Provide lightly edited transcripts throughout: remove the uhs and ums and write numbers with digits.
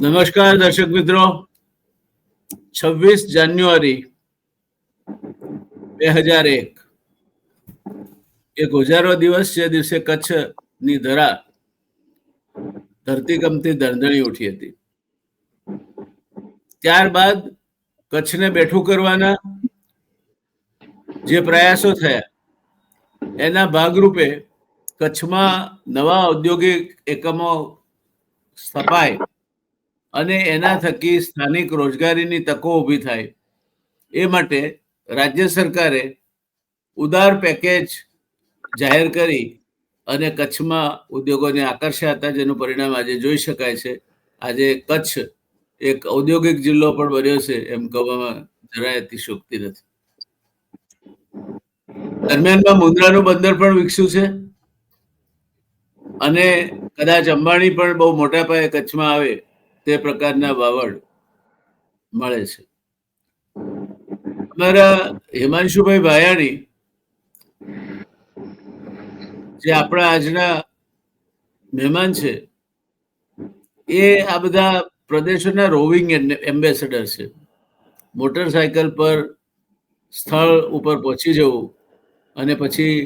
નમસ્કાર દર્શક મિત્રો, 26 જાન્યુઆરી 2001 એ ગોજારો દિવસ છે. દિવસે કચ્છની ધરા ધરતીકંપથી ધણધણી ઉઠી હતી. ત્યારબાદ કચ્છને બેઠું કરવાના જે પ્રયાસો થયા એના ભાગરૂપે કચ્છમાં નવા ઔદ્યોગિક એકમો સ્થપાય અને એના થકી સ્થાનિક રોજગારીની તકો ઊભી થાય એ માટે રાજ્ય સરકારે ઉદાર પેકેજ જાહેર કરી અને કચ્છમાં ઉદ્યોગોને આકર્ષ્યા હતા, જેનું પરિણામ આજે જોઈ શકાય છે. આજે કચ્છ એક ઔદ્યોગિક જિલ્લો પણ બન્યો છે એમ કહેવામાં જરાય અતિશયોક્તિ નથી. દરમિયાનમાં મુન્દ્રાનું બંદર પણ વિકસ્યું છે અને કદાચ અંબાણી પણ બહુ મોટા પાયે કચ્છમાં આવે તે પ્રકારના વાવડ મળે છે. અમારા હિમાંશુભાઈ ભાયાણી, જે આપણા આજના મહેમાન છે, એ આ બધા પ્રદેશોના રોવિંગ એમ્બેસેડર છે. મોટરસાયકલ પર સ્થળ ઉપર પહોંચી જવું અને પછી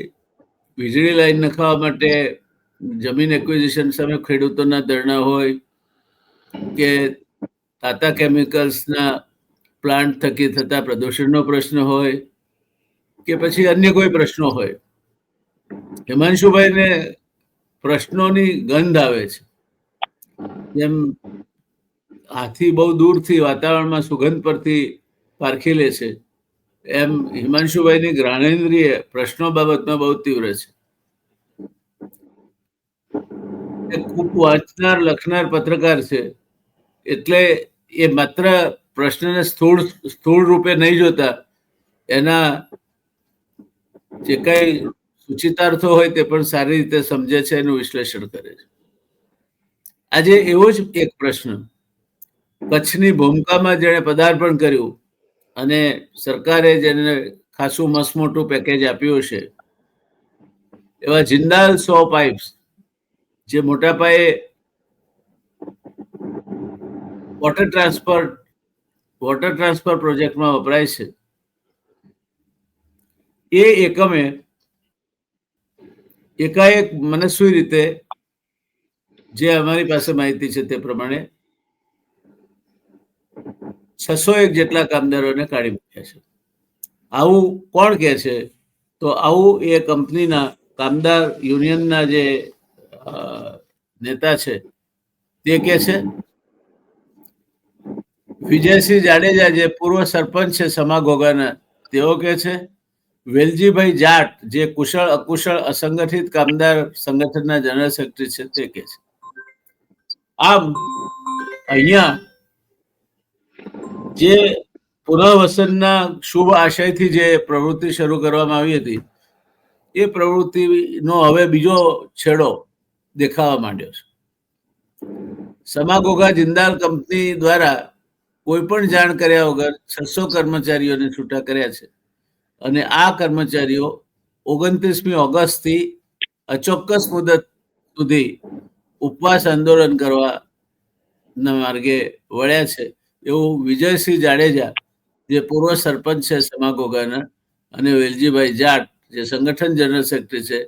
વીજળી લાઈન નખાવવા માટે જમીન એક્વિઝિશન સામે ખેડૂતોના ધરણા હોય કે ટાટા કેમિકલ્સના પ્લાન્ટ થકી થતા પ્રદૂષણનો પ્રશ્ન હોય કે પછી અન્ય કોઈ પ્રશ્નો હોય, હિમાંશુભાઈને પ્રશ્નોની ગંધ આવે છે. જેમ હાથી બહુ દૂરથી વાતાવરણમાં સુગંધ પરથી પારખી લે છે, એમ હિમાંશુભાઈની જ્ઞાનેન્દ્રિય પ્રશ્નો બાબતમાં બહુ તીવ્ર છે. એ ખૂબ વાંચનાર લખનાર પત્રકાર છે, એટલે એ માત્ર પ્રશ્નને સ્થૂળ રૂપે નહીં જોતા, એના જે કઈ સૂચિતાર્થો હોય તે પણ સારી રીતે સમજે છે, એનું વિશ્લેષણ કરે છે. આજે એવો જ એક પ્રશ્ન કચ્છની ભૂમિકામાં જેણે પદાર્પણ કર્યું અને સરકારે જેને ખાસું મસમોટું પેકેજ આપ્યું છે, એવા જિંદાલ 100 પાઇપ્સ જે મોટા પાયે વોટર ટ્રાન્સફર પ્રોજેક્ટમાં વપરાય છે, એ એકમે એકાએક મનસ્વી રીતે, જે અમારી પાસે માહિતી છે તે પ્રમાણે 601 જેટલા કામદારોને કાઢી મૂક્યા છે. આવું કોણ કહે છે? તો આવું એ કંપનીના કામદાર યુનિયનના જે નેતા છે તે કહે છે. વિજયસિંહ જાડેજા, જે પૂર્વ સરપંચ છે સમા ઘોઘાના, તેઓ કહે છે. વેલજીભાઈ જાટ, જે કુશળ અકુશળ અસંગઠિત કામદાર સંગઠનના જનરલ સેક્રેટરી છે, તે કહે છે. આમ અહીંયા જે પુનઃવસનના શુભ આશયથી જે પ્રવૃત્તિ શરૂ કરવામાં આવી હતી, એ પ્રવૃત્તિનો હવે બીજો છેડો દેખાવા માંડ્યો છે. સમા ઘોઘા જિંદાલ કંપની દ્વારા કોઈ પણ જાણ કર્યા વગર 600 કર્મચારીઓને છૂટા કર્યા છે અને આ કર્મચારીઓ 29મી ઓગસ્ટથી અચોક્કસ મુદત સુધી ઉપવાસ આંદોલન કરવાના માર્ગે વળ્યા છે, એવું વિજયસિંહ જાડેજા, જે પૂર્વ સરપંચ છે સમા ઘોઘાના, અને વેલજીભાઈ જાટ, જે સંગઠન જનરલ સેક્રેટરી છે,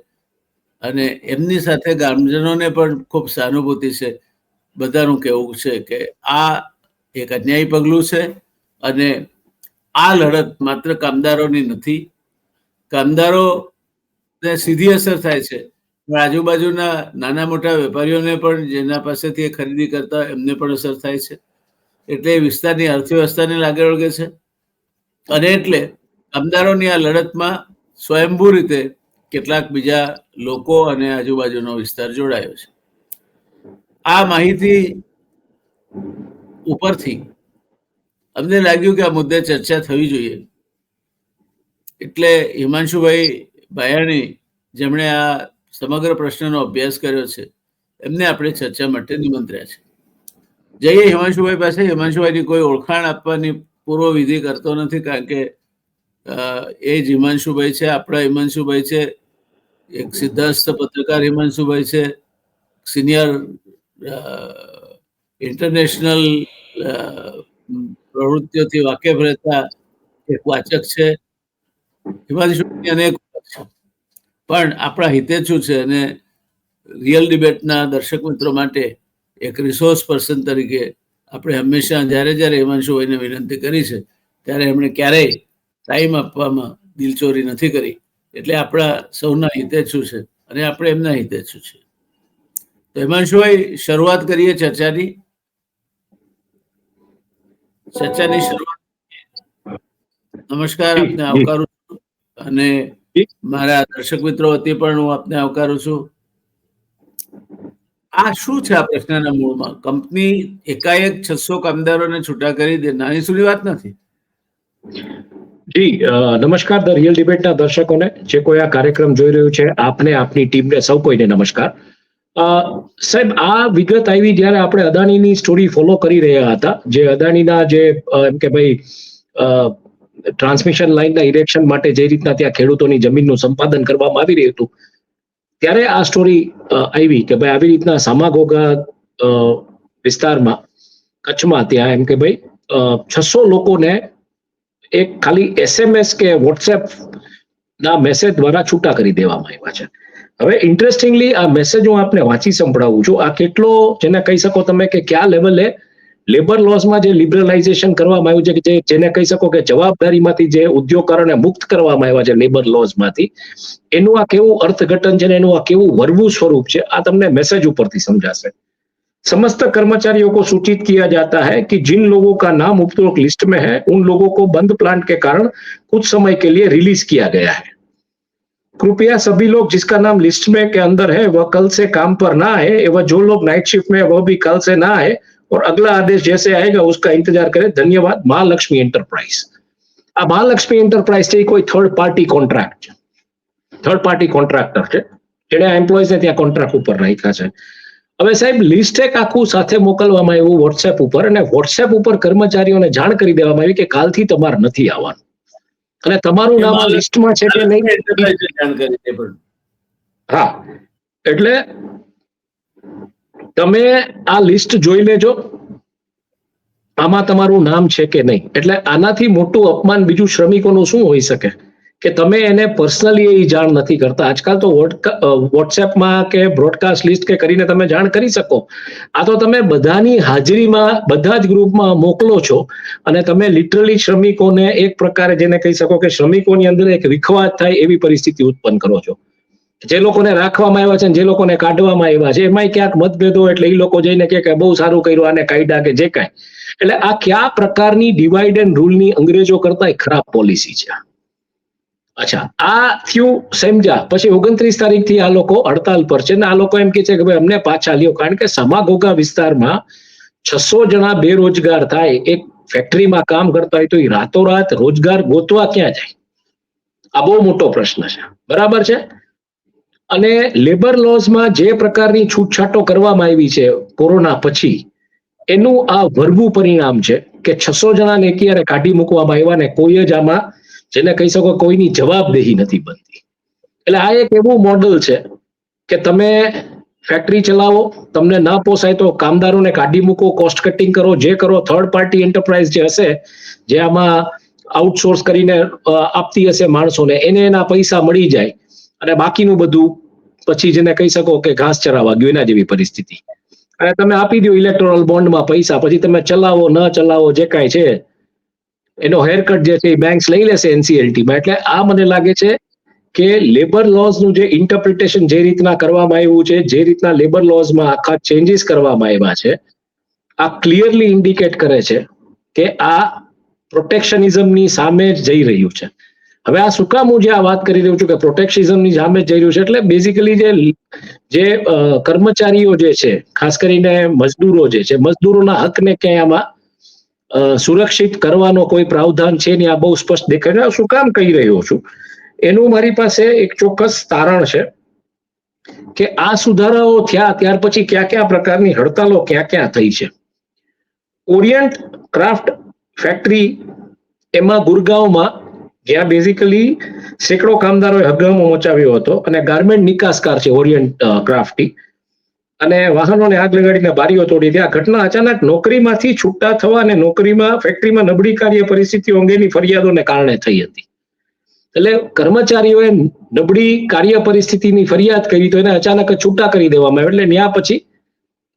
અને એમની સાથે ગ્રામજનોને પણ ખૂબ સહાનુભૂતિ છે, બધાનું કહેવું છે કે આ એક અન્યાયી પગલું છે અને આ લડત માત્ર કામદારોની નથી. કામદારોને સીધી અસર થાય છે, પણ આજુબાજુના નાના મોટા વેપારીઓને પણ, જેના પાસેથી એ ખરીદી કરતા એમને પણ અસર થાય છે. એટલે એ વિસ્તારની અર્થવ્યવસ્થાને લાગે વળગે છે અને એટલે કામદારોની આ લડતમાં સ્વયંભૂ રીતે કેટલાક બીજા લોકો અને આજુબાજુનો વિસ્તાર જોડાયો છે. આ માહિતી ઉપરથી અમને લાગ્યું કે આ મુદ્દે ચર્ચા થવી જોઈએ, એટલે હિમાંશુભાઈ ભાયાણી, જેમણે આ સમગ્ર પ્રશ્નનો અભ્યાસ કર્યો છે, એમને આપણે ચર્ચા માટે નિમંત્ર્યા છે. જઈએ હિમાંશુભાઈ પાસે. હિમાંશુભાઈની કોઈ ઓળખાણ આપવાની પૂર્વ વિધિ કરતો નથી, કારણ કે એ જ હિમાંશુભાઈ છે, આપણા હિમાંશુભાઈ છે, એક સિદ્ધાસ્ત પત્રકાર હિમાંશુભાઈ છે, સિનિયર ઇન્ટરનેશનલ પ્રવૃત્તિઓથી વાકેફ રહેતા એક વાચક છે. હિમાંશુની અનેક છે, પણ આપણા હિતેચ્છુ છે અને રિયલ ડિબેટના દર્શક મિત્રો માટે એક રિસોર્સ પર્સન તરીકે આપણે હંમેશા જ્યારે જ્યારે હિમાંશુભાઈને વિનંતી કરી છે ત્યારે એમણે ક્યારેય ટાઈમ આપવામાં દિલચોરી નથી કરી. એટલે આપણા સૌના હિતેચ્છુ છે અને આપણે એમના હિતેચ્છુ છે. તો હિમાંશુભાઈ, શરૂઆત કરીએ ચર્ચાની. શરૂઆત. નમસ્કાર, આપને આવકારું છું અને મારા દર્શક મિત્રો વતી પણ હું આપને આવકારું છું. આ શું છે? આ પ્રશ્નના મૂળમાં કંપની એકાએક 600 કામદારોને છૂટા કરી દે, નાની સૂની વાત નથી. જી નમસ્કાર ધ રિયલ ડિબેટના દર્શકોને, જે કોઈ આ કાર્યક્રમ જોઈ રહ્યું છે, આપને, આપની ટીમને, સૌ કોઈને નમસ્કાર. સાહેબ, આ વિગત આવી જ્યારે આપણે અદાણીની સ્ટોરી ફોલો કરી રહ્યા હતા, જે અદાણીના જે એમ કે ભાઈ ટ્રાન્સમિશન લાઇનના ઇરેક્શન માટે જે રીતના ત્યાં ખેડૂતોની જમીનનું સંપાદન કરવામાં આવી રહ્યું હતું, ત્યારે આ સ્ટોરી આવી કે ભાઈ આવી રીતના સામાઘોઘા વિસ્તારમાં કચ્છમાં ત્યાં એમ કે ભાઈ 600 લોકોને એક ખાલી SMS કે વોટ્સએપ ના મેસેજ દ્વારા છૂટા કરી દેવામાં આવ્યા છે. હવે ઇન્ટરેસ્ટિંગલી આ મેસેજ હું આપને વાંચી સંભળાવું છું. આ કેટલો, જેને કહી શકો તમે કે કયા લેવલે લેબર લોઝમાં જે લિબરલાઇઝેશન કરવામાં આવ્યું છે, કે જેને કહી શકો કે જવાબદારીમાંથી જે ઉદ્યોગકારોને મુક્ત કરવામાં આવ્યા છે લેબર લોઝમાંથી, એનું આ કેવું અર્થઘટન છે, એનું આ કેવું વરવું સ્વરૂપ છે, આ તમને મેસેજ ઉપરથી સમજાશે. समस्त कर्मचारियों को सूचित किया जाता है कि जिन लोगों का नाम उपरोक्त लिस्ट में है उन लोगों को बंद प्लांट के कारण कुछ समय के लिए रिलीज किया गया है. कृपया सभी लोग जिसका नाम लिस्ट में के अंदर है वह कल से काम पर ना आए, एवं जो लोग नाइट शिफ्ट में वह भी कल से ना आए और अगला आदेश जैसे आएगा उसका इंतजार करें. धन्यवाद. महालक्ष्मी एंटरप्राइज. આ મહાલક્ષ્મી એન્ટરપ્રાઇઝ છે, કોઈ થર્ડ પાર્ટી કોન્ટ્રાક્ટ છે, થર્ડ પાર્ટી કોન્ટ્રાક્ટર છે, જેણે આ એમ્પ્લોઈઝને ત્યાં કોન્ટ્રાક્ટ ઉપર રાખ્યા છે. હવે સાહેબ, લિસ્ટ એક આખું સાથે મોકલવામાં આવ્યું વોટ્સએપ ઉપર, અને વોટ્સએપ ઉપર કર્મચારીઓને જાણ કરી દેવામાં આવી કે કાલથી તમારે નથી આવવાનું અને તમારું નામ આ લિસ્ટમાં છે કે નહીં. હા, એટલે તમે આ લિસ્ટ જોઈ લેજો, આમાં તમારું નામ છે કે નહીં. એટલે આનાથી મોટું અપમાન બીજું શ્રમિકોનું શું હોઈ શકે કે તમે એને પર્સનલી એ જાણ નથી કરતા. આજકાલ તો વોટ્સએપમાં કે બ્રોડકાસ્ટ લિસ્ટ કે કરીને તમે જાણ કરી શકો. આ તો તમે બધાની હાજરીમાં બધા જ ગ્રુપમાં મોકલો છો અને તમે લિટરલી શ્રમિકોને એક પ્રકારે, જેને કહી શકો કે શ્રમિકોની અંદર એક વિખવાદ થાય એવી પરિસ્થિતિ ઉત્પન્ન કરો છો. જે લોકોને રાખવામાં આવ્યા છે, જે લોકોને કાઢવામાં આવ્યા છે, એમાંય ક્યાંક મતભેદો, એટલે એ લોકો જઈને કે બહુ સારું કર્યું, આને કાઢ્યા કે જે કાંઈ. એટલે આ કયા પ્રકારની ડિવાઇડ એન્ડ રૂલની અંગ્રેજો કરતા ખરાબ પોલિસી છે. અચ્છા, આ થયું સમજ્યા. પછી 29 તારીખથી આ લોકો હડતાલ પર છે ને આ લોકો એમ કે છે કે ભાઈ અમને પાછા લ્યો, કારણ કે સમાઘોઘા વિસ્તારમાં 600 જણા બેરોજગાર થાય, એક ફેક્ટરીમાં કામ કરતા હોય તો એ રાતોરાત રોજગાર ગોતવા ક્યાં જાય? આ બહુ મોટો પ્રશ્ન છે, બરાબર છે. અને લેબર લોઝમાં જે પ્રકારની છૂટછાટો કરવામાં આવી છે કોરોના પછી, એનું આ વરવું પરિણામ છે કે 600 જણાને ક્યારે કાઢી મૂકવામાં આવ્યા ને કોઈ જ આમાં, જેને કહી શકો, કોઈની જવાબદેહી નથી બનતી. એટલે આ એક એવું મોડલ છે કે તમે ફેક્ટરી ચલાવો, તમને ના પોસાય તો કામદારોને કાઢી મૂકો, કોસ્ટ કટિંગ કરો, જે કરો. થર્ડ પાર્ટી એન્ટરપ્રાઇઝ જે હશે, જે આમાં આઉટસોર્સ કરીને આપતી હશે માણસોને, એને એના પૈસા મળી જાય અને બાકીનું બધું પછી, જેને કહી શકો કે ઘાસ ચરાવવા ગયું, એના જેવી પરિસ્થિતિ. અને તમે આપી દો ઇલેક્ટોરલ બોન્ડમાં પૈસા, પછી તમે ચલાવો ન ચલાવો, જે કાંઈ છે એનો હેરકટ જે છે એ બેંક્સ લઈ લેશે NCLT-માં. એટલે આ મને લાગે છે કે લેબર લોઝનું જે ઇન્ટરપ્રિટેશન જે રીતના કરવામાં આવ્યું છે, જે રીતના લેબર લોઝમાં આખા ચેન્જીસ કરવામાં આવ્યા છે, આ ક્લિયરલી ઇન્ડિકેટ કરે છે કે આ પ્રોટેક્શનિઝમની સામે જ જઈ રહ્યું છે. હવે આ શું કામ હું જે આ વાત કરી રહ્યો છું કે પ્રોટેક્શનિઝમની સામે જઈ રહ્યું છે, એટલે બેઝિકલી જે કર્મચારીઓ જે છે, ખાસ કરીને મજદૂરો જે છે, મજદૂરોના હકને ક્યાંય આમાં સુરક્ષિત કરવાનો કોઈ પ્રાવધાન છે નહીં. આ બહુ સ્પષ્ટ દેખાય છે. શું કામ કહી રહ્યો છું એનું મારી પાસે એક ચોક્કસ તારણ છે કે આ સુધારાઓ થયા ત્યાર પછી કયા કયા પ્રકારની હડતાલો ક્યાં ક્યાં થઈ છે. ઓરિયન્ટ ક્રાફ્ટ ફેક્ટરી, એમાં ગુરગાંવમાં, જ્યાં બેઝિકલી સેંકડો કામદારોએ હંગામો મચાવ્યો હતો, અને ગાર્મેન્ટ નિકાસકાર છે ઓરિયન્ટ ક્રાફ્ટી, અને વાહનોને આગ લગાડીને બારીઓ તોડી હતી. આ ઘટના અચાનક નોકરીમાંથી છૂટા થવા અને ફેક્ટરીમાં નબળી કાર્ય પરિસ્થિતિઓ અંગેની ફરિયાદોને કારણે થઈ હતી. એટલે કર્મચારીઓએ નબળી કાર્ય પરિસ્થિતિની ફરિયાદ કરી તો એને અચાનક છૂટા કરી દેવામાં આવ્યા. એટલે ત્યાં પછી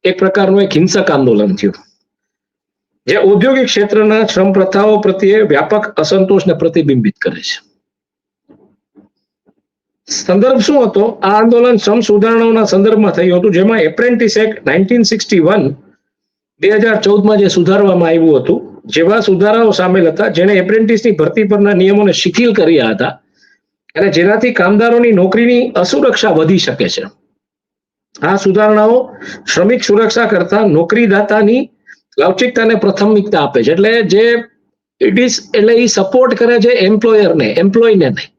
એક પ્રકારનું એક હિંસક આંદોલન થયું, જે ઔદ્યોગિક ક્ષેત્રના શ્રમ પ્રથાઓ પ્રત્યે વ્યાપક અસંતોષને પ્રતિબિંબિત કરે છે. સંદર્ભ શું હતો? આ આંદોલન શ્રમ સુધારણાઓના સંદર્ભમાં થયું હતું, જેમાં એપ્રેન્ટિસ એક્ટ 1961 2014માં જે સુધારવામાં આવ્યું હતું, જેવા સુધારાઓ સામેલ હતા, જેને એપ્રેન્ટિસની ભરતી પરના નિયમોને શિથિલ કર્યા હતા અને જેનાથી કામદારોની નોકરીની અસુરક્ષા વધી શકે છે. આ સુધારણાઓ શ્રમિક સુરક્ષા કરતા નોકરીદાતાની લવચિકતાને પ્રાથમિકતા આપે છે. એટલે એ સપોર્ટ કરે છે એમ્પ્લોયરને, એમ્પ્લોયને નહીં.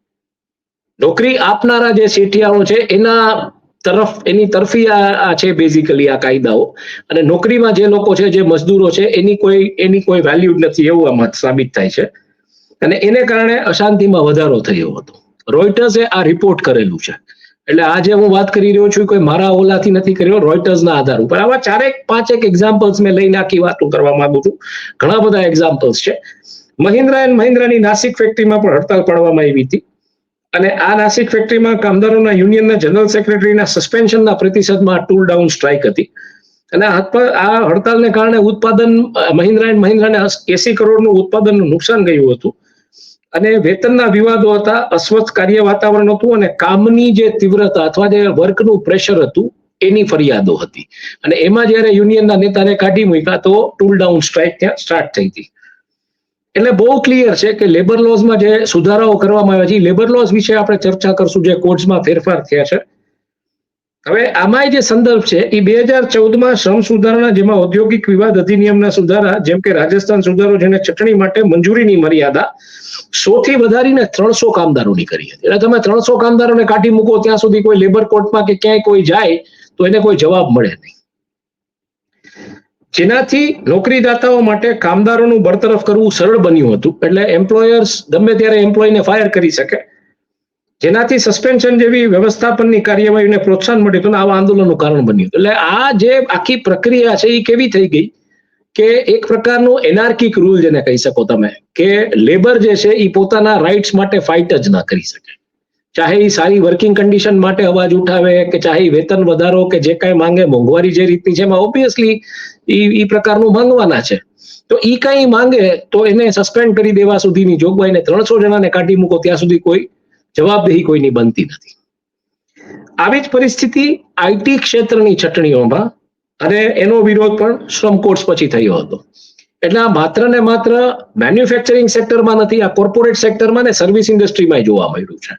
નોકરી આપનારા જે શેઠિયાઓ છે એની તરફી આ છે બેઝિકલી આ કાયદાઓ, અને નોકરીમાં જે લોકો છે, જે મજદૂરો છે, એની કોઈ વેલ્યુ નથી એવું આમાં સાબિત થાય છે. અને એને કારણે અશાંતિમાં વધારો થયો હતો. રોયટર્સે આ રિપોર્ટ કરેલું છે. એટલે આ જે હું વાત કરી રહ્યો છું, કોઈ મારા ઓલાથી નથી કર્યો, રોયટર્સના આધાર ઉપર. આવા 4-5 એક્ઝામ્પલ્સ મેં લઈને આખી વાતો કરવા માંગુ છું. ઘણા બધા એક્ઝામ્પલ્સ છે. મહિન્દ્રા એન્ડ મહિન્દ્રાની નાસિક ફેક્ટરીમાં પણ હડતાલ પાડવામાં આવી હતી, અને આ નાસિક ફેક્ટરીમાં કામદારોના યુનિયનના જનરલ સેક્રેટરીના સસ્પેન્શનના પ્રતિસાદમાં ટૂલ ડાઉન સ્ટ્રાઇક હતી. અને આ હડતાલને કારણે મહિન્દ્રા એન્ડ મહિન્દ્રાને 80 કરોડનું ઉત્પાદનનું નુકસાન ગયું હતું. અને વેતનના વિવાદો હતા, અસ્વસ્થ કાર્ય વાતાવરણ હતું, અને કામની જે તીવ્રતા અથવા જે વર્કનું પ્રેશર હતું એની ફરિયાદો હતી. અને એમાં જ્યારે યુનિયનના નેતાને કાઢી મૂક્યા તો ટૂલ ડાઉન સ્ટ્રાઇક ત્યાં સ્ટાર્ટ થઈ હતી. એટલે બહુ ક્લિયર છે કે લેબર લોઝમાં જે સુધારાઓ કરવામાં આવ્યા છે, લેબર લોઝ વિશે આપણે ચર્ચા કરશું, જે કોડ્સમાં ફેરફાર થયા છે. હવે આમાં જે સંદર્ભ છે એ 2014માં શ્રમ સુધારણા, જેમાં ઔદ્યોગિક વિવાદ અધિનિયમના સુધારા, જેમ કે રાજસ્થાન સુધારો, જેને ચટણી માટે મંજૂરીની મર્યાદા 100 થી વધારીને 300 કામદારોની કરી હતી. એટલે તમે 300 કામદારોને કાઢી મૂકો ત્યાં સુધી કોઈ લેબર કોર્ટમાં કે ક્યાંય કોઈ જાય તો એને કોઈ જવાબ મળે નહીં. જેનાથી નોકરીદાતાઓ માટે કામદારોનું બરતરફ કરવું સરળ બન્યું હતું. એટલે એમ્પ્લોયર્સ ગમે ત્યારે એમ્પ્લોયને ફાયર કરી શકે, જેનાથી સસ્પેન્શન જેવી વ્યવસ્થાપનની કાર્યવાહીને પ્રોત્સાહન મળ્યું હતું, આવા આંદોલનનું કારણ બન્યું. એટલે આ જે આખી પ્રક્રિયા છે એ કેવી થઈ ગઈ કે એક પ્રકારનું એનાર્કિક રૂલ જેને કહી શકો તમે, કે લેબર જે છે એ પોતાના રાઇટ્સ માટે ફાઇટ જ ના કરી શકે. ચાહે એ સારી વર્કિંગ કન્ડિશન માટે અવાજ ઉઠાવે, કે ચાહે વેતન વધારો, કે જે કાંઈ માંગે, મોંઘવારી જે રીતની છે એમાં ઓબ્વિયસલી એ પ્રકારનું માંગવાના છે. તો એ કંઈ માંગે તો એને સસ્પેન્ડ કરી દેવા સુધીની જોગવાઈને 300 જણાને કાઢી મૂકો ત્યાં સુધી કોઈ જવાબદેહી કોઈની બનતી નથી. આવી જ પરિસ્થિતિ આઈટી ક્ષેત્રની ચટણીઓમાં, અને એનો વિરોધ પણ શ્રમ કોર્ટ્સ પછી થયો હતો. એટલે આ માત્ર ને માત્ર મેન્યુફેક્ચરિંગ સેક્ટરમાં નથી, આ કોર્પોરેટ સેક્ટરમાં ને સર્વિસ ઇન્ડસ્ટ્રીમાં જોવા મળ્યું છે.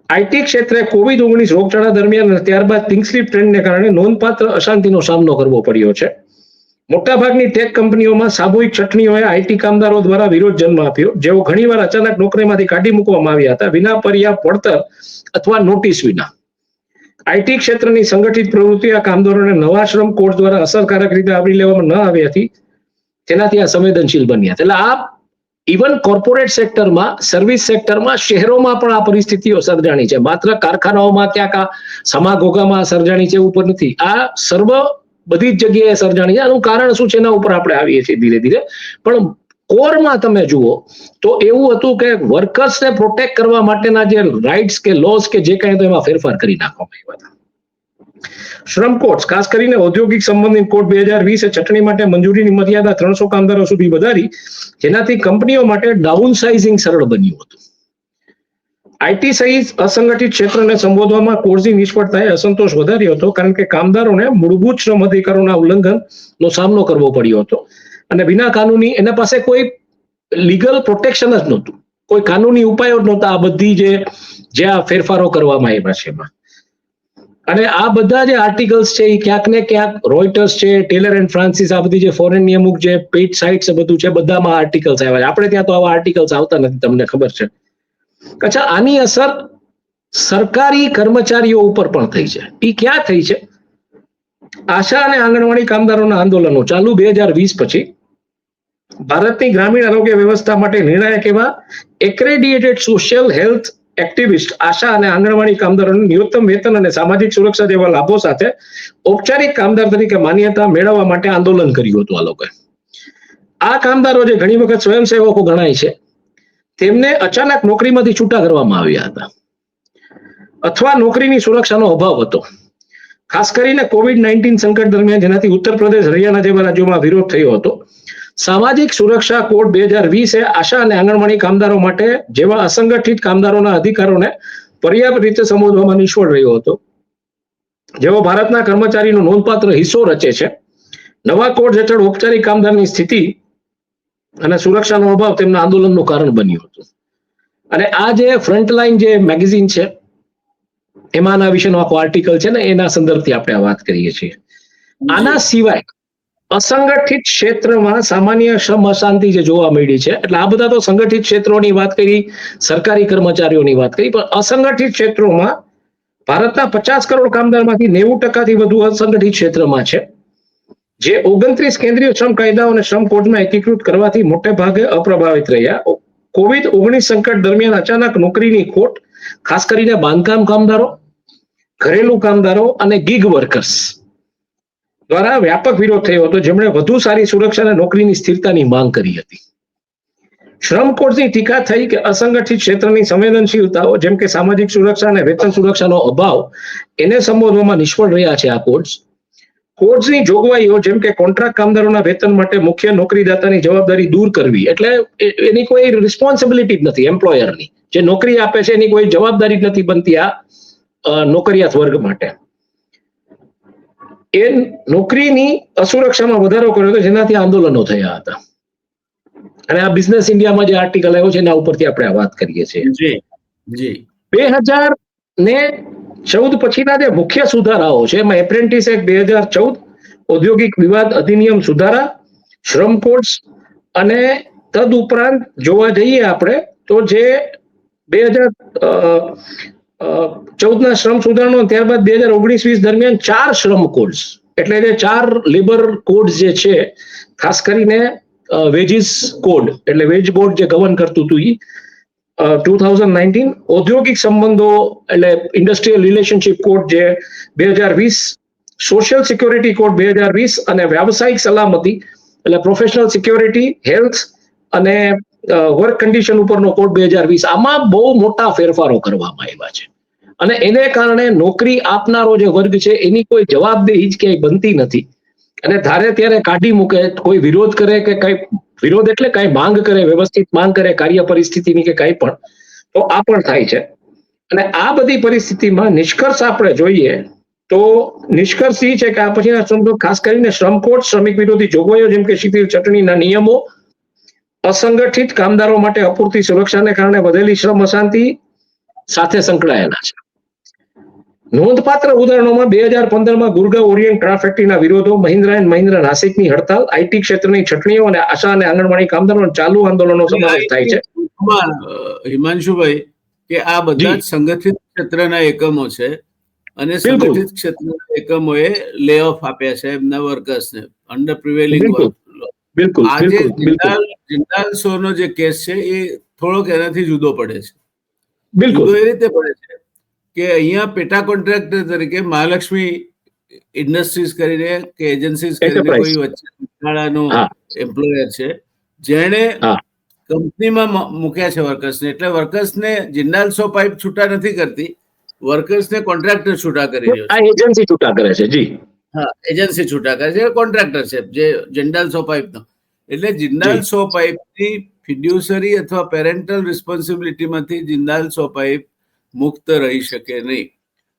આઈટી ક્ષેત્રે COVID-19 રોગચાળા દરમિયાન અને ત્યારબાદ પિંક સ્લિપ ટ્રેન્ડને કારણે નોંધપાત્ર અશાંતિનો સામનો કરવો પડ્યો છે. મોટાભાગની ટેક કંપનીઓમાં સામૂહિક ચટણીઓએ આઈટી કામદારો દ્વારા વિરોધ જન્મ આપ્યો, જેઓ ઘણીવાર અચાનક નોકરીમાંથી કાઢી મૂકવામાં આવ્યા હતા, વિના પર્યાપ્ત વળતર અથવા નોટિસ વિના. આઈટી ક્ષેત્રની સંગઠિત પ્રવૃત્તિ આ કામદારોને નવા શ્રમ કોડ દ્વારા અસરકારક રીતે આવરી લેવામાં ન આવી હતી, તેનાથી આ સંવેદનશીલ બન્યા. એટલે આ ઇવન કોર્પોરેટ સેક્ટરમાં, સર્વિસ સેક્ટરમાં, શહેરોમાં પણ આ પરિસ્થિતિઓ સર્જાણી છે. માત્ર કારખાનાઓમાં ક્યાંક સમાગોગામાં સર્જાણી છે એવું પણ નથી, આ બધી જ જગ્યાએ સર્જાણી છે. આનું કારણ શું છે એના ઉપર આપણે આવીએ છીએ ધીરે ધીરે. પણ કોરમાં તમે જુઓ તો એવું હતું કે વર્કર્સને પ્રોટેક્ટ કરવા માટેના જે રાઇટ્સ કે લોઝ કે જે કાંઈ તો એમાં ફેરફાર કરી નાખવામાં આવ્યા હતા. શ્રમ કોડ્સ, ખાસ કરીને ઔદ્યોગિક સંબંધિત કોડ 2020 ચટણી માટે મંજૂરીની મર્યાદા 300 કામદારો સુધી વધારી, જેનાથી કંપનીઓ માટે ડાઉન સાઇઝિંગ સરળ બન્યું હતું. આઈટી સહિત અસંગઠિત ક્ષેત્રને સંબોધવામાં કોડ્સની નિષ્ફળતાએ અસંતોષ વધાર્યો હતો, કારણ કે કામદારોને મૂળભૂત શ્રમ અધિકારોના ઉલ્લંઘનનો સામનો કરવો પડ્યો હતો, અને વિના કાનૂની એના પાસે કોઈ લીગલ પ્રોટેક્શન જ નહોતું, કોઈ કાનૂની ઉપાયો જ નહોતા. આ બધી જે આ ફેરફારો કરવામાં આવ્યા છે એમાં, અને આ બધા જે આર્ટિકલ્સ છે એ ક્યાંક ને ક્યાંક રોયટર્સ છે, ટેલર એન્ડ ફ્રાન્સિસ, આ બધી જે ફોરેનની અમુક જે પેઇડ સાઇટ્સ બધું છે, બધામાં આર્ટિકલ્સ આવ્યા છે. આપણે ત્યાં તો આવા આર્ટિકલ્સ આવતા નથી, તમને ખબર છે. અચ્છા, આની અસર સરકારી કર્મચારીઓ ઉપર પણ થઈ છે. એ ક્યાં થઈ છે? આશા અને આંગણવાડી કામદારોના આંદોલનો ચાલુ 2020 પછી ભારતની ગ્રામીણ આરોગ્ય વ્યવસ્થા માટે નિર્ણાયક એવા એક્રેડિએટેડ સોશિયલ હેલ્થ એક્ટિવિસ્ટ આશા અને આંગણવાડી કામદારોને ન્યૂનતમ વેતન અને સામાજિક સુરક્ષા જેવા લાભો સાથે ઔપચારિક કામદાર તરીકે માન્યતા મેળવવા માટે આંદોલન કર્યું હતું આ લોકોએ. આ કામદારો જે ઘણી વખત સ્વયંસેવકો ગણાય છે, તેમને અચાનક નોકરીમાંથી છૂટા કરવામાં આવ્યા હતા અથવા નોકરીની સુરક્ષાનો અભાવ હતો. ખાસ કરીને COVID-19 સંકટ દરમિયાન, જેનાથી ઉત્તર પ્રદેશ, હરિયાણા જેવા રાજ્યોમાં વિરોધ થયો હતો. સામાજિક સુરક્ષા કોડ 2020 આશા અને આંગણવાડી કામદારો માટે જેવા અસંગઠિત કામદારોના અધિકારોને પર્યાપ્ત રીતે સંબોધવામાં નિષ્ફળ રહ્યો હતો, જેઓ ભારતના કર્મચારીનો નોંધપાત્ર હિસ્સો રચે છે. નવા કોડ હેઠળ ઔપચારિક કામદારની સ્થિતિ અને સુરક્ષાનો અભાવ તેમના આંદોલનનું કારણ બન્યું હતું. અને આ જે ફ્રન્ટલાઈન જે મેગેઝિન છે, એમાં આના વિશેનો આખો આર્ટિકલ છે ને, એના સંદર્ભથી આપણે વાત કરીએ છીએ. આના સિવાય અસંગઠિત ક્ષેત્રમાં સામાન્ય શ્રમ અશાંતિ જે જોવા મળી છે, એટલે આ બધા તો સંગઠિત ક્ષેત્રોની વાત કરી, સરકારી કર્મચારીઓની વાત કરી, પણ અસંગઠિત ક્ષેત્રોમાં ભારતના 50 કરોડ કામદારમાંથી 90% વધુ અસંગઠિત ક્ષેત્રમાં છે, જે 29 કેન્દ્રીય શ્રમ કાયદાઓ અને શ્રમ કોડમાં એકીકૃત કરવાથી મોટે ભાગે અપ્રભાવિત રહ્યા. COVID-19 સંકટ દરમિયાન અચાનક નોકરીની ખોટ, ખાસ કરીને બાંધકામ કામદારો, ઘરેલું કામદારો અને ગીગ વર્કર્સ દ્વારા વ્યાપક વિરોધ થયો હતો, જેમણે વધુ સારી સુરક્ષા અને નોકરીની સ્થિરતાની માંગ કરી હતી. શ્રમ કોડની ટીકા થઈ કે અસંગઠિત ક્ષેત્રની સંવેદનશીલતાઓ, જેમ કે સામાજિક સુરક્ષા અને વેતન સુરક્ષાનો અભાવ, એને સંબોધવામાં નિષ્ફળ રહ્યા છે આ કોડ્સ. કોડ્સની જોગવાઈઓ, જેમ કે કોન્ટ્રાક્ટ કામદારોના વેતન માટે મુખ્ય નોકરીદાતાની જવાબદારી દૂર કરવી, એટલે એની કોઈ રિસ્પોન્સિબિલિટી જ નથી એમ્પ્લોયરની. જે નોકરી આપે છે એની કોઈ જવાબદારી જ નથી બનતી આ નોકરિયાત વર્ગ માટે. એ નોકરીની અસુરક્ષામાં વધારો કર્યો હતો, જેનાથી આંદોલનો થયા હતા. અને આ બિઝનેસ ઇન્ડિયામાં જે આર્ટિકલ આવ્યો છે એના ઉપરથી આપણે વાત કરીએ છીએ. 2014 પછીના જે મુખ્ય સુધારાઓ છે, એમાં એપ્રેન્ટિસ એક્ટ 2014, ઔદ્યોગિક વિવાદ અધિનિયમ સુધારા, શ્રમ કોડ્સ, અને તદુપરાંત જોવા જઈએ આપણે તો જે 2014ના શ્રમ સુધારણો, ત્યારબાદ 2019-20 દરમિયાન 4 શ્રમ કોડ્સ, એટલે જે 4 લેબર કોડ્સ જે છે, ખાસ કરીને વેજીસ કોડ, એટલે વેજ બોર્ડ જે ગવર્ન કરતું હતું, 2019, ઔદ્યોગિક સંબંધો એટલે ઇન્ડસ્ટ્રીયલ રિલેશનશિપ કોડ જે 2020, સોશિયલ સિક્યોરિટી કોડ 2020, અને વ્યાવસાયિક સલામતી એટલે પ્રોફેશનલ સિક્યોરિટી, હેલ્થ અને વર્ક કન્ડિશન ઉપરનો કોડ 2020. આમાં બહુ મોટા ફેરફારો કરવામાં આવ્યા છે, અને એને કારણે નોકરી આપનારો જે વર્ગ છે એની કોઈ જવાબદેહી જ ક્યાંય બનતી નથી, અને ધારે ત્યારે કાઢી મૂકે. કોઈ વિરોધ કરે કે કઈ વિરોધ એટલે કઈ માંગ કરે, વ્યવસ્થિત માંગ કરે કાર્ય પરિસ્થિતિની કે કઈ પણ, તો આ પણ થાય છે. અને આ બધી પરિસ્થિતિમાં નિષ્કર્ષ આપણે જોઈએ તો નિષ્કર્ષ એ છે કે આ પછીના શ્રમ, ખાસ કરીને શ્રમ કોડ, શ્રમિક વિરોધી જોગવાઈઓ જેમ કે શિથિલ ચટણીના નિયમો, અસંગઠિત કામદારો માટે અપૂરતી સુરક્ષાને કારણે વધેલી શ્રમ અશાંતિ સાથે સંકળાયેલા છે. નોંધપાત્ર ઉદાહરણોમાં 2015માં ગુરગાંવ ઓરિયન્ટ ક્રાફ્ટ ફેક્ટરીના વિરોધો, મહિન્દ્રા એન્ડ મહિન્દ્રા નાસિકની હડતાલ, આઈટી ક્ષેત્રની છટણીઓ અને આશા અને આંગણવાડી કામદારો ચાલુ આંદોલનો સમાવેશ થાય છે. હિમાંશુભાઈ, કે આ બધા જ સંગઠિત ક્ષેત્રના એકમો છે, અને સંગઠિત ક્ષેત્રના એકમોએ લે ઓફ આપ્યા છે એમના વર્કર્સને અંડર પ્રિવેલિંગ વર્ક. આજે જિંદાલ શોનો જે કેસ છે એ થોડોક એનાથી જુદો પડે છે. જુદો એ રીતે પડે છે કે અહીંયા પેટા કોન્ટ્રાક્ટર તરીકે મહાલક્ષ્મી ઇન્ડસ્ટ્રીઝ કરીને કે એજન્સીઝ કરીને કોઈ વચ્ચે એમ્પ્લોયર છે, જેણે કંપનીમાં મૂક્યા છે વર્કર્સને. એટલે વર્કર્સને જિંદાલ સો પાઇપ છૂટા નથી કરતી, વર્કર્સને કોન્ટ્રાક્ટર છૂટા કરી રહ્યો છે. એજન્સી છૂટા કરે છે. જી હા, એજન્સી છૂટા કરે છે, કોન્ટ્રાક્ટર છે જે જિંદાલ સો પાઇપનો. એટલે જિંદાલ સો પાઇપની ફિડ્યુસરી અથવા પેરેન્ટલ રિસ્પોન્સિબિલિટીમાંથી જિંદાલ સો પાઇપ મુક્ત રહી શકે નહીં.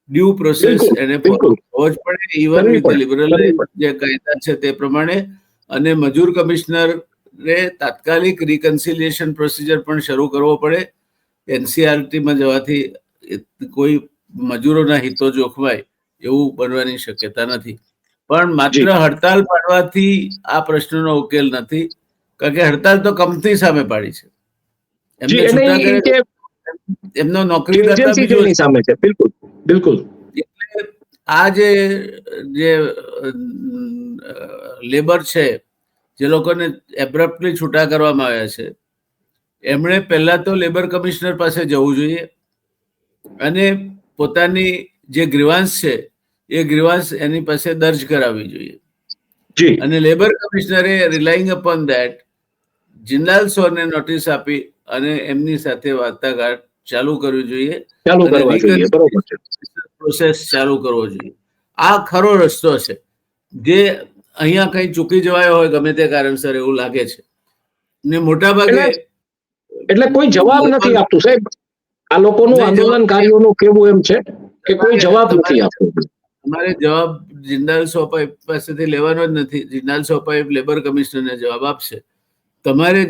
ડ્યુ પ્રોસેસ એને ફોલો જ પડે, ઇવન વિથ લિબરલ જે કાયદા છે તે પ્રમાણે. અને મજૂર કમિશનરે તાત્કાલિક રિકન્સિલિયેશન પ્રોસિજર પણ શરૂ કરવો પડે. એનસીઆરટીમાં જવાથી કોઈ મજૂરોના હિતો જોખવાય એવું બનવાની શક્યતા નથી. પણ માત્ર હડતાલ પાડવાથી આ પ્રશ્નનો ઉકેલ નથી, કારણ કે હડતાલ તો કંપની સામે પાડી છે, એમને છૂટા કરે, એમનો નોકરીદાતા બીજો સામે છે. બિલકુલ બિલકુલ. એટલે આ જે લેબર છે, જે લોકોને એબ્રપ્ટલી છૂટા કરવામાં આવ્યા છે, એમણે પહેલા તો લેબર કમિશનર પાસે જવું જોઈએ અને પોતાની જે ગ્રીવાન્સ છે એ ગ્રીવાન્સ એની પાસે દર્જ કરાવવી જોઈએ. જી અને લેબર કમિશનરે રિલાઇંગ અપોન ધેટ જિંદાલ સોરને નોટિસ આપી અને એમની સાથે વાર્તાઘાટ ચાલુ કરવી જોઈએ ચાલુ અને કરવા જોઈએ. બરોબર છે. પ્રોસેસ ચાલુ કરવો જોઈએ. આ ખરો રસ્તો છે જે અહીંયા કઈ ચૂકી જવાયો હોય ગમે તે કારણસર એવું લાગે છે. ને મોટા ભાગે એટલે કોઈ જવાબ નથી આપતું સાહેબ. આ લોકોનું આંદોલનકારીઓનું કેવું એમ છે કે કોઈ જવાબ નથી આપતું. તમારે જવાબ જિંદાલ સોપાઈ પાસેથી લેવાનો જ નથી. જિંદાલ સોપાઈ લેબર કમિશનરને જવાબ આપશે. તમારે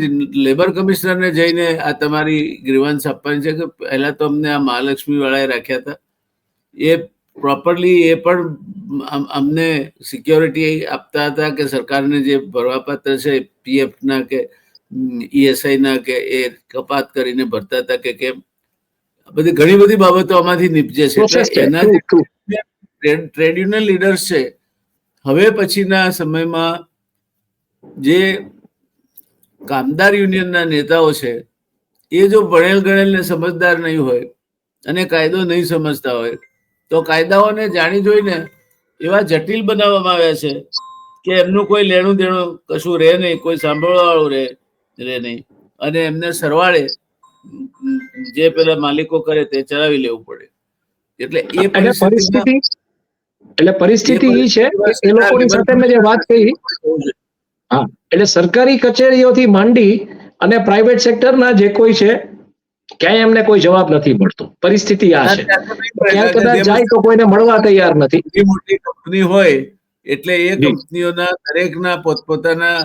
લેબર કમિશનરને જઈને આ તમારી ગ્રીવાન્સ આપવાની છે કે પહેલા તો અમને આ મહાલક્ષ્મી વાળાએ રાખ્યા હતા, એ પ્રોપરલી એ પણ અમને સિક્યોરિટી આપતા હતા કે સરકારને જે ભરવાપાત્ર છે પીએફ ના કે ઈએસઆઈ ના કે એ કપાત કરીને ભરતા હતા કે કેમ, બધી ઘણી બધી બાબતો આમાંથી નીપજે છે. એટલે એના ટ્રેડ યુનિયન લીડર્સ છે હવે પછીના સમયમાં જે કામદાર યુનિયનના નેતાઓ છે એ જો ભણેલ ગણેલ ને સમજદાર નહીં હોય અને કાયદો નહીં સમજતા હોય તો કાયદાઓને જાણી જોઈને એવા જટિલ બનાવવામાં આવ્યા છે કે એમનું કોઈ લેણું દેણું કશું રહે નહીં, કોઈ સાંભળવા વાળું રહે નહીં, અને એમને સરવાળે જે પેલા માલિકો કરે તે ચલાવી લેવું પડે. એટલે એ પરિસ્થિતિ એ છે કે એ લોકોની સાથે મેં જે વાત કરી, હા, એટલે સરકારી કચેરીઓથી માંડી અને પ્રાઇવેટ સેક્ટરના જે કોઈ છે ક્યાંય એમને કોઈ જવાબ નથી મળતો. પરિસ્થિતિ આ છે. ક્યાં કદાચ જાય તો કોઈને મળવા તૈયાર નથી. મોટી કંપની હોય એટલે એ કંપનીઓના દરેકના પોતપોતાના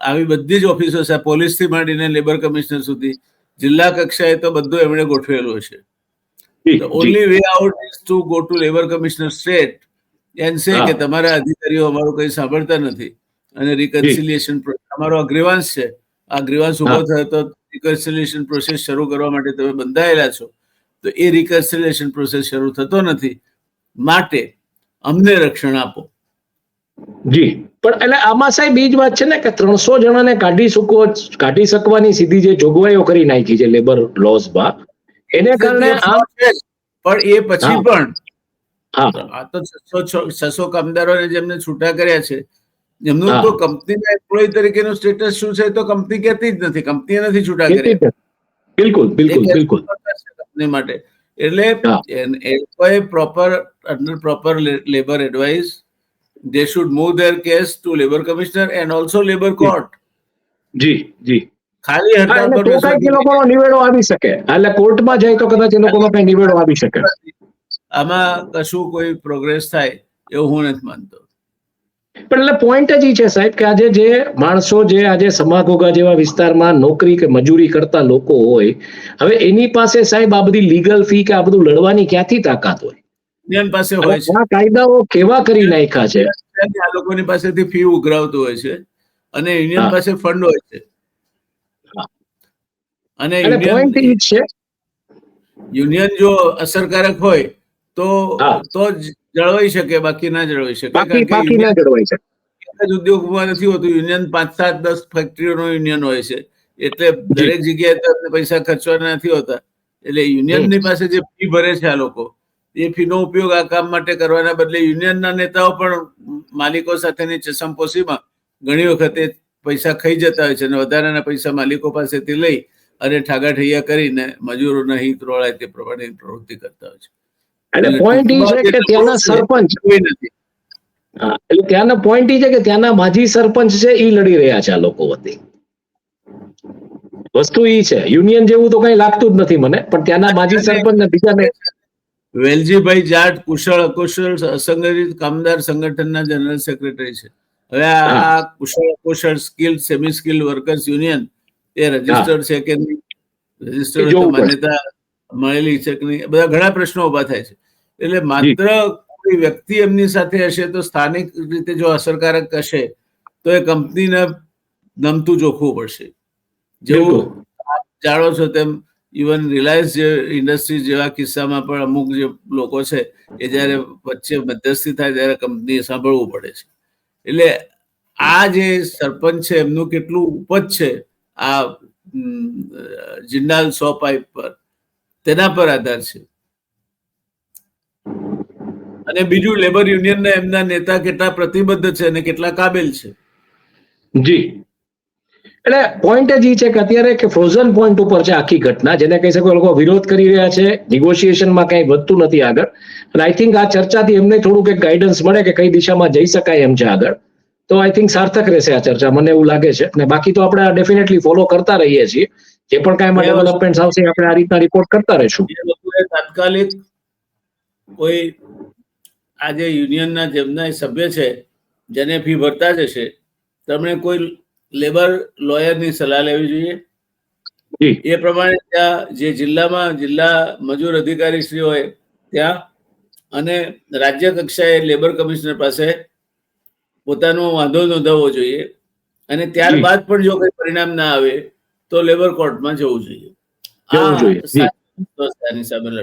આવી બધી જ ઓફિસો છે, પોલીસથી માંડીને લેબર કમિશનર સુધી જિલ્લા કક્ષાએ તો બધું એમણે ગોઠવેલું છે. The only way out is to go to labor commissioner state and say કે તમારા અધિકારીઓ અમારું કઈ સાંભળતા નથી અને રિકન્સિલિયેશન અમારો ગ્રીવાન્સ છે, આ ગ્રીવાન્સ ઉભો થયો તો રિકન્સિલિયેશન પ્રોસેસ શરૂ કરવા માટે તમે બંધાયેલા છો, તો એ રિકન્સિલિયેશન પ્રોસેસ શરૂ થતો નથી, માટે અમને રક્ષણ આપો. જી, પણ એટલે આમાં સાહેબ એ જ વાત છે ને કે 300 જણાને કાઢી શકવાની સીધી જે જોગવાઈઓ કરી નાખી છે લેબર લોઝમાં, એને કારણે પણ એ પછી પણ આ તો 600 કામદારોને જેમને છૂટા કર્યા છે એમનું તો કંપનીના એમ્પ્લોય તરીકેનું સ્ટેટસ શું છે તો કંપની કહેતી જ નથી, કંપનીએ નથી છૂટા કર્યા. બિલકુલ બિલકુલ બિલકુલ કંપની માટે એટલે એ proper labour advice they should move their case to labor commissioner and also labor court. જી જી, ખાલી હડતાળ પર એ લોકોનો નિવેડો આવી શકે, એટલે કોર્ટમાં જાય તો કદાચ એ લોકોનો કઈ નિવેડો આવી શકે. આમાં કશું કોઈ પ્રોગ્રેસ થાય એવું હું નથી માનતો. પણ એટલે પોઈન્ટ જ છે સાહેબ કે આજે જે માણસો જે આજે સમાઘોગા જેવા વિસ્તારમાં નોકરી કે મજૂરી કરતા લોકો હોય, હવે એની પાસે સાહેબ આ બધી લીગલ ફી કે આ બધું લડવાની ક્યાંથી તાકાત હોય? યુનિયન પાસે હોય છે. આ કાયદાઓ કેવા કરી નાખ્યા છે, આ લોકોની પાસેથી ફી ઉઘરાવતું હોય છે અને યુનિયન પાસે ફંડ હોય છે. અને યુનિયન જો અસરકારક હોય તો જ જળવાઈ શકે, બાકી ના જળવાઈ શકે. ઉદ્યોગમાં નથી હોતું યુનિયન, 5, 7, 10 ફેક્ટરીઓનો યુનિયન હોય છે, એટલે દરેક જગ્યાએ પૈસા ખર્ચવાના નથી હોતા. એટલે યુનિયનની પાસે જે ફી ભરે છે આ લોકો, એ ફીનો ઉપયોગ આ કામ માટે કરવાના બદલે યુનિયનના નેતાઓ પણ માલિકો સાથેની ચસમપોસીમાં ઘણી વખતે પૈસા ખાઈ જતા હોય છે અને વધારાના પૈસા માલિકો પાસેથી લઈ અને ઠાગાઠૈયા કરીને મજૂરોના હિત રોળાય તે પ્રમાણેની પ્રવૃત્તિ કરતા હોય છે. એટલે પોઈન્ટ એ છે કે ત્યાંના સરપંચ નથી, એટલે ત્યાંના પોઈન્ટ એ છે કે ત્યાંના માજી સરપંચ છે એ લડી રહ્યા છે આ લોકો વતી. વસ્તુ એ છે, યુનિયન જેવું તો કઈ લાગતું જ નથી મને, પણ ત્યાંના માજી સરપંચ ને બીજા વેલજીભાઈ જાટ કુશળ અકુશળ અસંગઠિત કામદાર સંગઠનના જનરલ સેક્રેટરી છે. હવે આ કુશળ અકુશળ skilled semi skilled workers union એ રજીસ્ટર્ડ છે કે નહીં, રજીસ્ટર્ડ માન્યતા મળેલી છે કે નહીં, બધા ઘણા પ્રશ્નો ઉભા થાય છે. એટલે માત્ર કોઈ વ્યક્તિ એમની સાથે હશે તો સ્થાનિક રીતે જો અસરકારક હશે તો એ કંપનીને નમતું જોખવું પડશે. જેવું આપ જાણો છો તેમ ઇવન રિલાયન્સ જે ઇન્ડસ્ટ્રીઝ જેવા કિસ્સામાં પણ અમુક જે લોકો છે એ જયારે વચ્ચે મધ્યસ્થી થાય ત્યારે કંપનીએ સાંભળવું પડે છે. એટલે આ જે સરપંચ છે એમનું કેટલું ઉપજ છે આ જિંદાલ સો પાઇપ પર, તેના પર આધાર છે. અને બીજું, લેબર યુનિયનના એમના નેતા કેટલા પ્રતિબદ્ધ છે અને કેટલા કાબેલ છે. જી, એટલે પોઈન્ટ જ એ છે કે અત્યારે કે ફ્રોઝન પોઈન્ટ ઉપર છે આખી ઘટના, જેને કહી શકો લોકો વિરોધ કરી રહ્યા છે, નેગોશિએશનમાં કઈ વધતું નથી આગળ. અને આઈ થિંક આ ચર્ચાથી એમને થોડુંક એક ગાઈડન્સ મળે કે કઈ દિશામાં જઈ શકાય એમ છે આગળ. તો આઈ થિંક સાર્થક રહેશે આ ચર્ચા, મને એવું લાગે છે. અને બાકી તો આપણે ડેફિનેટલી ફોલો કરતા રહીએ છીએ, જે પણ કાંઈ ડેવલપમેન્ટ આવશે આપણે આ રીતના રિપોર્ટ કરતા રહીશું. એ લોકોએ તાત્કાલિક કોઈ આ જે યુનિયનના જેમના સભ્ય છે જેને ફી ભરતા જ હશે, તમને કોઈ લેબર લોયરની સલાહ લેવી જોઈએ. એ પ્રમાણે ત્યાં જે જિલ્લામાં જિલ્લા મજૂર અધિકારી શ્રી હોય ત્યાં અને રાજ્ય કક્ષાએ લેબર કમિશનર પાસે પોતાનો વાંધો નોંધાવવો જોઈએ. અને ત્યારબાદ પણ જો કોઈ પરિણામ ના આવે તો લેબર કોર્ટમાં જવું જોઈએ.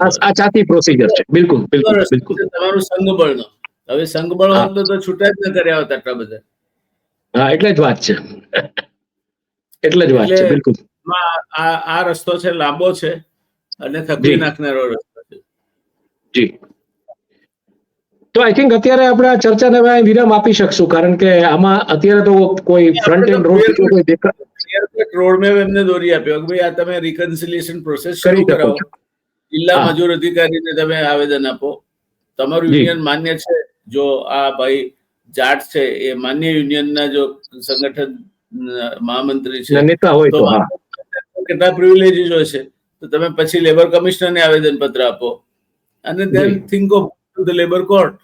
આ સાચી પ્રોસિજર છે. બિલકુલ બિલકુલ બિલકુલ. તમારું સંઘબળનો, હવે સંઘબળ હોત તો છૂટા જ ન કર્યા હોત આટલા બધા. હા, એટલે જ વાત છે. એટલે જ વાત છે. બિલકુલ. આ રસ્તો છે, લાંબો છે અને થકવી નાખનારો રસ્તો છે. જી, તો આઈ થિંક અત્યારે આપણે આ ચર્ચાને વિરામ આપી શકશું, કારણ કે આમાં અત્યારે તો કોઈ ફ્રન્ટ એન્ડ રોડ કોઈ દેખાય રોડમેપ એમને દોરી આપ્યો કે ભાઈ આ તમે રિકન્સિલિએશન પ્રોસેસ શરૂ કરાવો, જિલ્લા મજૂર અધિકારીને તમે આવેદન આપો, તમારું યુનિયન માન્ય છે, જો આ ભાઈ જાટ છે એ માન્ય યુનિયનના જો સંગઠન મહામંત્રી છે, નેતા હોય તો કેટલા પ્રિવિલેજીસ હોય છે, તો તમે પછી લેબર કમિશનરને આવેદન પત્ર આપો અને then think of to the labour court.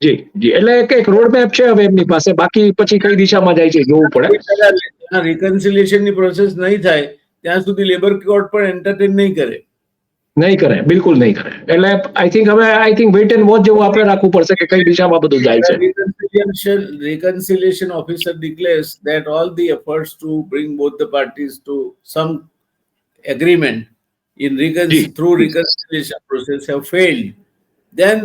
જી જી, એટલે એક રોડ મેપ છે હવે એમની પાસે, બાકી પછી કઈ દિશામાં જાય છે જોવું પડે. રિકન્સિલિએશનની પ્રોસેસ નહીં થાય ત્યાં સુધી લેબર કોર્ટ પણ એન્ટરટેન નહીં કરે. નહીં કરે, બિલકુલ નહીં કરે. એટલે આઈ થિંક હવે વેઇટ એન્ડ વોચ જેવું આપણે રાખવું પડશે કે કઈ દિશામાં બધું જાય છે. Reconciliation officer declares that all the efforts to bring both the parties to some agreement through reconciliation process have failed. Then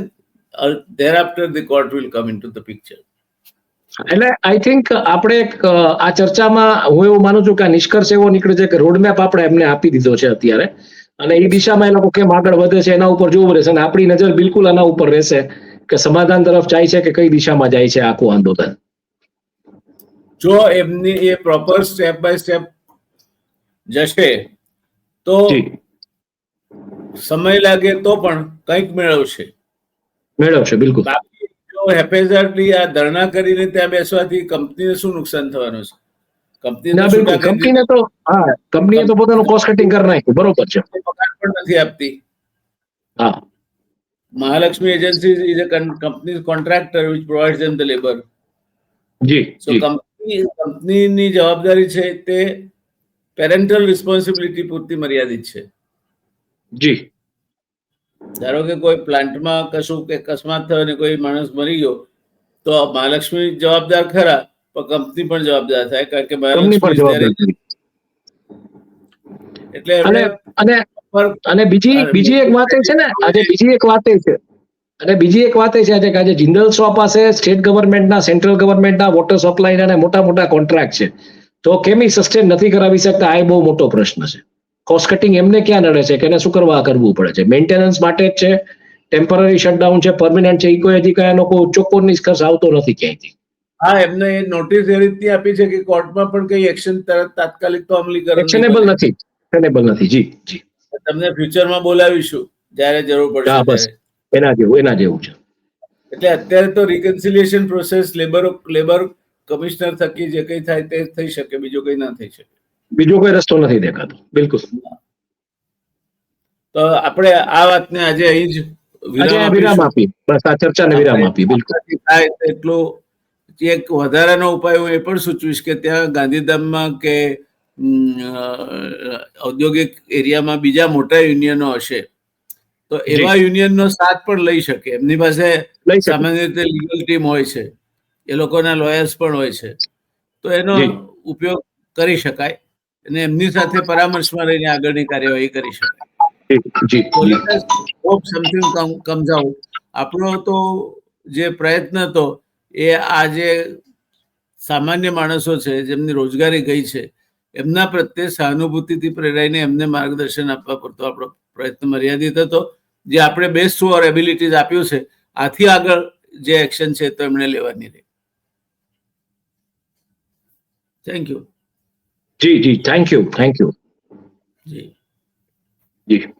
thereafter the court will come into the picture. એટલે આઈ થિંક આપણે આ ચર્ચામાં હું એવું માનું છું કે આ નિષ્કર્ષ એવો નીકળે છે કે રોડમેપ આપણે એમને આપી દીધો છે અત્યારે, અને એ દિશામાં એ લોકો કેમ આગળ વધે છે એના ઉપર જોવું રહેશે. અને આપણી નજર બિલકુલ આના ઉપર રહેશે કે સમાધાન તરફ જાય છે કે કઈ દિશામાં જાય છે આખું આંદોલન. જો એમની એ પ્રોપર સ્ટેપ બાય સ્ટેપ જશે તો સમય લાગે તો પણ કંઈક મેળવશે. બિલકુલ. જો હેફેઝાર્ડલી આ ધરણા કરીને ત્યાં બેસવાથી કંપનીને શું નુકસાન થવાનું છે? કંપનીને તો કંપનીએ તો પોતાનું કોસ્ટ કટિંગ કરી નાખ્યું. બરોબર છે. પગાર પણ નથી આપતી. હા, Mahalakshmi agency is a company contractor which provides them the labor. જી, સો કંપનીની જવાબદારી છે તે પેરેન્ટલ રિસ્પોન્સિબિલિટી પૂરતી મર્યાદિત છે. જી, ધારો કે કોઈ પ્લાન્ટમાં કશું કે અકસ્માત થયો અને કોઈ માણસ મરી ગયો તો મહાલક્ષ્મી જવાબદાર ખરા, પણ કંપની પણ જવાબદાર થાય, કારણ કે મહાલક્ષ્મી એટલે અને બીજી એક વાત છે ને, આજે બીજી એક વાત છે આજે કે આજે જિંદલ સો પાસે સ્ટેટ ગવર્મેન્ટના, સેન્ટ્રલ ગવર્મેન્ટના વોટર સપ્લાયના અને મોટા મોટા કોન્ટ્રાક્ટ છે, તો કેમ સસ્ટેન નથી કરાવી શકતા? આ બહુ મોટો પ્રશ્ન છે. કોસ્ટ કટિંગ એમને ક્યાં નડે છે કે એને શું કરવું પડે છે? મેન્ટેનન્સ માટે જ છે, ટેમ્પરરી શટડાઉન છે, પરમિનન્ટ છે, એ કોઈ હજી કયા લોકો ચોખ્ખો નિષ્કર્ષ આવતો નથી ક્યાંયથી. હા, એમને એ નોટિસ એ રીતની આપી છે કે કોર્ટમાં પણ કઈ એક્શન તાત્કાલિક તો અમલીકરણ એક્શનેબલ નથી. જી જી, તમને ફ્યુચરમાં બોલાવીશું જ્યારે જરૂર પડશે. બસ એના જેવું છે. એટલે અત્યારે તો રિકન્સિલિએશન પ્રોસેસ લેબર કમિશનર થકી જે કઈ થાય તે થઈ શકે, બીજું કઈ ના થઈ શકે. બીજો કોઈ રસ્તો નથી દેખાતો. બિલકુલ. તો આપણે આ વાતને આજે અહીં જ વિરામ આપી, બસ આ ચર્ચાને વિરામ આપી. બિલકુલ. થાય એટલો એક વધારાનો ઉપાય હું એ પણ સૂચવીશ કે ત્યાં ગાંધીધામમાં કે ઔદ્યોગિક એરિયામાં બીજા મોટા યુનિયનો હશે તો એવા યુનિયનનો સાથ પણ લઈ શકે. એમની પાસે સામાન્ય રીતે લીગલ ટીમ હોય છે, એ લોકોના લોયર્સ પણ હોય છે, તો એનો ઉપયોગ કરી શકાય અને એમની સાથે પરામર્શમાં રહીને આગળની કાર્યવાહી કરી શકાય. આપણો તો જે પ્રયત્ન હતો એ આ જે સામાન્ય માણસો છે જેમની રોજગારી ગઈ છે એમના પ્રત્યે સહાનુભૂતિથી પ્રેરાઈને એમને માર્ગદર્શન આપવા પૂરતો આપણો પ્રયત્ન મર્યાદિત હતો. જે આપણે બેસ્ટ ટુ અવર એબિલિટીઝ આપ્યું છે, આથી આગળ જે એક્શન છે તો એમણે લેવાની રહી. Thank you. જી જી, થેન્ક યુ. જી. જી.